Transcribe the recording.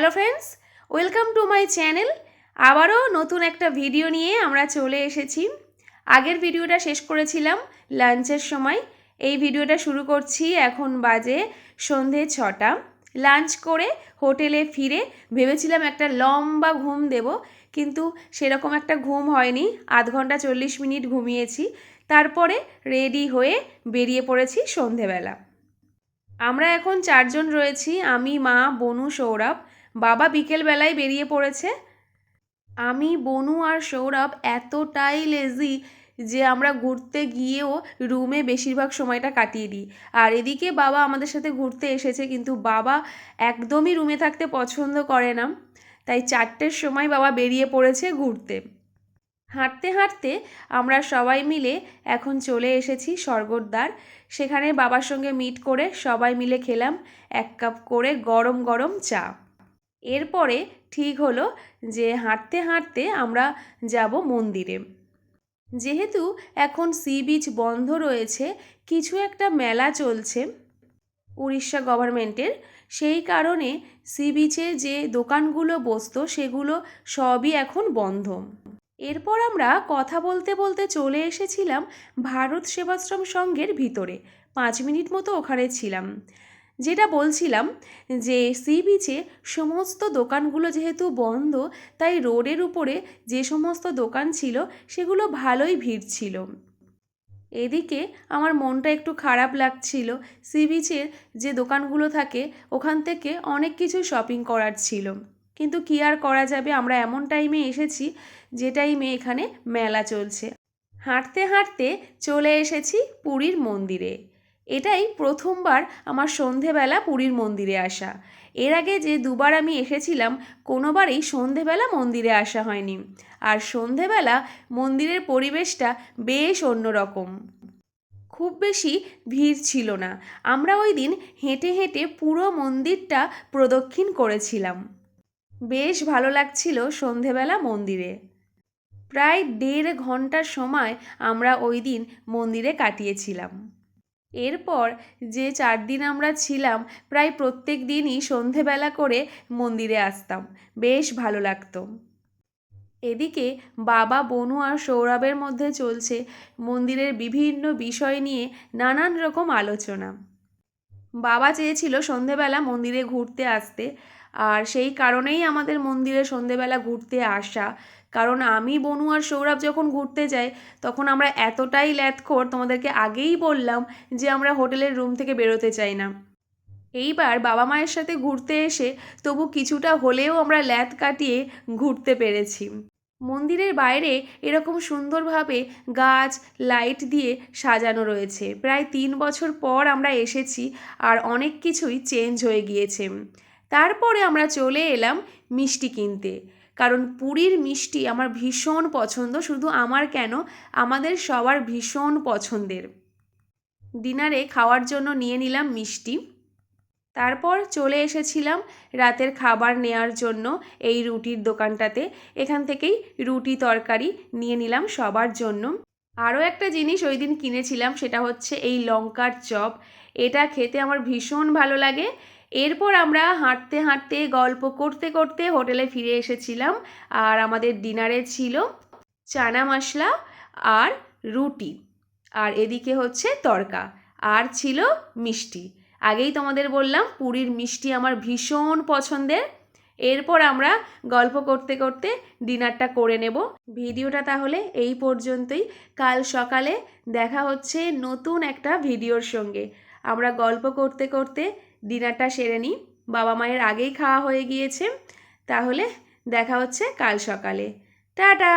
Hello friends, welcome to my channel. আবারও নতুন একটা ভিডিও নিয়ে আমরা চলে এসেছি। আগের ভিডিওটা শেষ করেছিলাম লাঞ্চের সময়। এই ভিডিওটা শুরু করছি, এখন বাজে সন্ধে 6টা। লাঞ্চ করে হোটেলে ফিরে ভেবেছিলাম একটা লম্বা ঘুম দেব, কিন্তু সেরকম একটা ঘুম হয়নি। আধ ঘন্টা 40 মিনিট ঘুমিয়েছি। তারপরে রেডি হয়ে বেরিয়ে পড়েছি সন্ধেবেলা। আমরা এখন 4জন রয়েছি, আমি, মা, বনু, সৌরভ। বাবা বিকেলবেলায় বেরিয়ে পড়েছে। আমি, বনু আর সৌরভ এতটাই লেজি যে আমরা ঘুরতে গিয়েও রুমে বেশিরভাগ সময়টা কাটিয়ে দিই। আর এদিকে বাবা আমাদের সাথে ঘুরতে এসেছে, কিন্তু বাবা একদমই রুমে থাকতে পছন্দ করে না। তাই 4টের সময় বাবা বেরিয়ে পড়েছে ঘুরতে। হাঁটতে হাঁটতে আমরা সবাই মিলে এখন চলে এসেছি স্বর্গদ্বার। সেখানে বাবার সঙ্গে মিট করে সবাই মিলে খেলাম 1 কাপ করে গরম গরম চা। এরপরে ঠিক হলো যে হাঁটতে হাঁটতে আমরা যাব মন্দিরে। যেহেতু এখন সি বিচ বন্ধ রয়েছে, কিছু একটা মেলা চলছে উড়িষ্যা গভর্নমেন্টের, সেই কারণে সি বিচে যে দোকানগুলো বসতো সেগুলো সবই এখন বন্ধ। এরপর আমরা কথা বলতে বলতে চলে এসেছিলাম ভারত সেবাশ্রম সংঘের ভিতরে। 5 মিনিট মতো ওখানে ছিলাম। যেটা বলছিলাম যে সি বিচে সমস্ত দোকানগুলো যেহেতু বন্ধ, তাই রোডের উপরে যে সমস্ত দোকান ছিল সেগুলো ভালোই ভিড় ছিল। এদিকে আমার মনটা একটু খারাপ লাগছিল। সি বিচের যে দোকানগুলো থাকে ওখান থেকে অনেক কিছু শপিং করার ছিল, কিন্তু কী আর করা যাবে, আমরা এমন টাইমে এসেছি যে টাইমে এখানে মেলা চলছে। হাঁটতে হাঁটতে চলে এসেছি পুরীর মন্দিরে। এটাই প্রথমবার আমার সন্ধেবেলা পুরীর মন্দিরে আসা। এর আগে যে দুবার আমি এসেছিলাম কোনোবারই সন্ধেবেলা মন্দিরে আসা হয়নি। আর সন্ধেবেলা মন্দিরের পরিবেশটা বেশ অন্যরকম। খুব বেশি ভিড় ছিল না। আমরা ওই দিন হেঁটে হেঁটে পুরো মন্দিরটা প্রদক্ষিণ করেছিলাম। বেশ ভালো লাগছিল সন্ধেবেলা মন্দিরে। প্রায় 1.5 ঘন্টার সময় আমরা ওই দিন মন্দিরে কাটিয়েছিলাম। এরপর যে 4 দিন আমরা ছিলাম, প্রায় প্রত্যেক দিনই সন্ধেবেলা করে মন্দিরে আসতাম। বেশ ভালো লাগতো। এদিকে বাবা, বনু আর সৌরভের মধ্যে চলছে মন্দিরের বিভিন্ন বিষয় নিয়ে নানান রকম আলোচনা। বাবা চেয়েছিল সন্ধেবেলা মন্দিরে ঘুরতে আসতে, আর সেই কারণেই আমাদের মন্দিরে সন্ধেবেলা ঘুরতে আসা। কারণ আমি, বনু আর সৌরভ যখন ঘুরতে যাই তখন আমরা এতটাই ল্যাথখোর, তোমাদেরকে আগেই বললাম যে আমরা হোটেলের রুম থেকে বেরোতে চাই না। এইবার বাবা মায়ের সাথে ঘুরতে এসে তবু কিছুটা হলেও আমরা ল্যাথ কাটিয়ে ঘুরতে পেরেছি। মন্দিরের বাইরে এরকম সুন্দরভাবে গাছ, লাইট দিয়ে সাজানো রয়েছে। প্রায় 3 বছর পর আমরা এসেছি, আর অনেক কিছুই চেঞ্জ হয়ে গিয়েছে। তারপরে আমরা চলে এলাম মিষ্টি কিনতে, কারণ পুরীর মিষ্টি আমার ভীষণ পছন্দ। শুধু আমার কেন, আমাদের সবার ভীষণ পছন্দের। ডিনারে খাওয়ার জন্য নিয়ে নিলাম মিষ্টি। তারপর চলে এসেছিলাম রাতের খাবার নেয়ার জন্য এই রুটির দোকানটাতে। এখান থেকেই রুটি তরকারি নিয়ে নিলাম সবার জন্য। আরও একটা জিনিস ওই দিন কিনেছিলাম, সেটা হচ্ছে এই লঙ্কার চপ। এটা খেতে আমার ভীষণ ভালো লাগে। এরপর আমরা হাঁটতে হাঁটতে গল্প করতে করতে হোটেলে ফিরে এসেছিলাম, আর আমাদের ডিনারে ছিল চানা মশলা আর রুটি, আর এদিকে হচ্ছে তড়কা, আর ছিল মিষ্টি। আগেই তোমাদের বললাম পুরীর মিষ্টি আমার ভীষণ পছন্দের। এরপর আমরা গল্প করতে করতে ডিনারটা করে নেব। ভিডিওটা তাহলে এই পর্যন্তই। কাল সকালে দেখা হচ্ছে নতুন একটা ভিডিওর সঙ্গে। আমরা গল্প করতে করতে ডিনারটা সেরে নিই। বাবা মায়ের আগেই খাওয়া হয়ে গিয়েছে। তাহলে দেখা হচ্ছে কাল সকালে। টাটা।